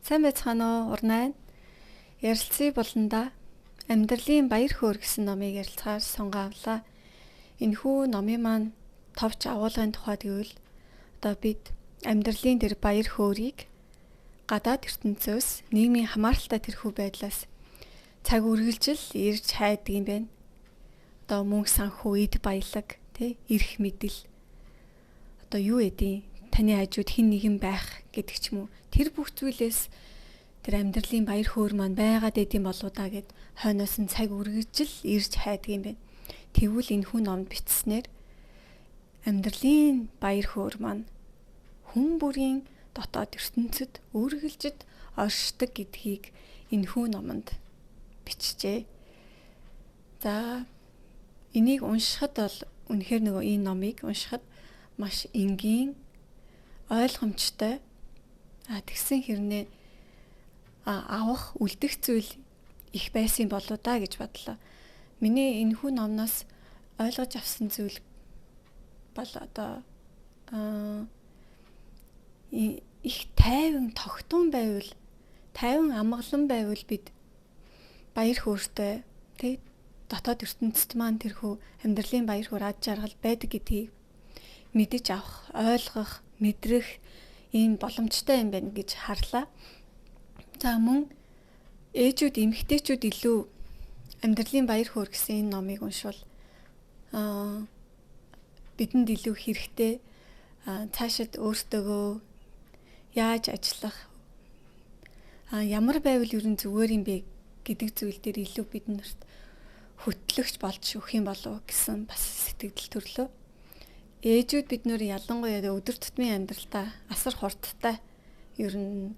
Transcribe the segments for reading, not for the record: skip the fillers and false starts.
Сайн байцгаана уу урнаа. Ярилцсан болонда амьдралын баяр хөөр гэсэн номыг ярилцахаар сонгоовлаа. Энэхүү номын маань товч агуулгын тухайд гэвэл одоо бид амьдралын тэр баяр хөөргийг гадаад ертөнцөөс нийгмийн хамааралтай тэрхүү байдлаас цаг үргэлжил ирж хайдаг юм байна. Одоо мөнгө санхүү, эд баялаг, эрх мэдэл. Одоо юу эдийн таны хажууд хэн нэгэн байх гэдэг ч юм уу. Тэр бүх зүйлээс тэр амьдралын баяр хөөр маань байгаад идэм болоо да гэд хойноос нь цаг үргэлжил ирж хайдаг юм байна. Тэгвэл энэ хүн номд бичснээр амьдралын баяр хөөр маань хүн бүрийн дотоод ертөнцид үргэлжид оршдог гэдгийг энэ хүн номонд бичжээ. За энийг уншихад бол үнэхээр нөгөө энэ номыг уншихад маш энгийн, ойлгомжтой тэгсэн хэрнээ авах, үлдэх зүйл их байсан болоо да гэж бодлоо. Миний энэхүү номноос ойлгож авсан зүйл бол одоо их тайван тогтун байвал, тайван амгалан байвал бид баяр хөөртэй дотоод ертөнцид маань тэрхүү амьдралын баяр хөөр ад жаргал байдаг гэдгийг мэдэж авах, ойлгох, мэдрэх ийм боломжтой юм байна гэж харлаа. За мөн ээжүүд, эмэгтэйчүүд илүү амьдралын баяр хөөр гэсэн энэ номыг уншвал бидэнд илүү хэрэгтэй цаашид өөртөөгөө яаж ажиллах, ямар байвал ер нь зүгээр юм бэ гэдэг зүйл дээр илүү биднэрт хөтлөгч болж өгөх юм болов гэсэн бас сэтгэл төрлөө. Ээжүүд бид нөр ялангуяа өдөр тутмын амьдралдаа асар хурдтай ер нь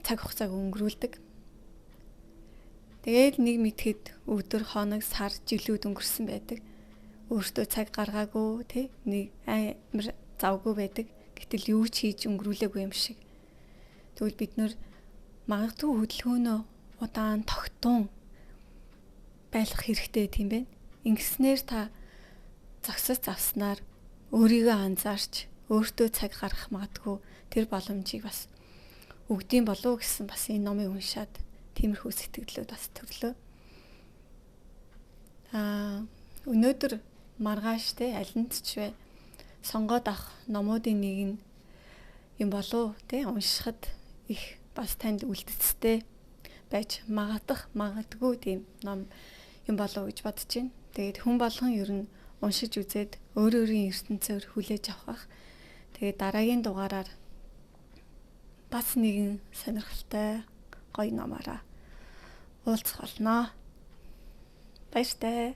цаг хугацааг өнгөрүүлдэг. Тэгээд нэг мэтгэд өдөр, хоног, сар, жилүүд өнгөрсөн байдаг. Өөртөө цаг гаргаагүй, нэг амар завгүй байдаг. Гэтэл юу ч хийж өнгөрүүлээгүй юм шиг. Тэгвэл бид нөр магадгүй хөдөлгөөнөө удаан тогтун байлгах хэрэгтэй тийм байна. Ингэснээр та зогсож авснаар өөрийгөө анзаарч өөртөө цаг гаргах магадгүй тэр боломжийг бас өгдөм болов гэсэн бас энэ номыг уншаад тиймэрхүү сэтгэлүүд бас төрлөө. Өнөөдөр маргааш аль нь ч вэ сонгоод авах номуудын нэг нь юм болов уншихад их бас танд үлдэцтэй байж магадгүй тийм ном юм болов гэж бодож байна. Тэгээд хүн болгон ер нь уншиж үзээд өөрийн ертөнцөөр хүлээж авах. Тэгээд дараагийн дугаараар бас нэгэн сонирхолтой гоё номаараа уулзах болно. Баяртай.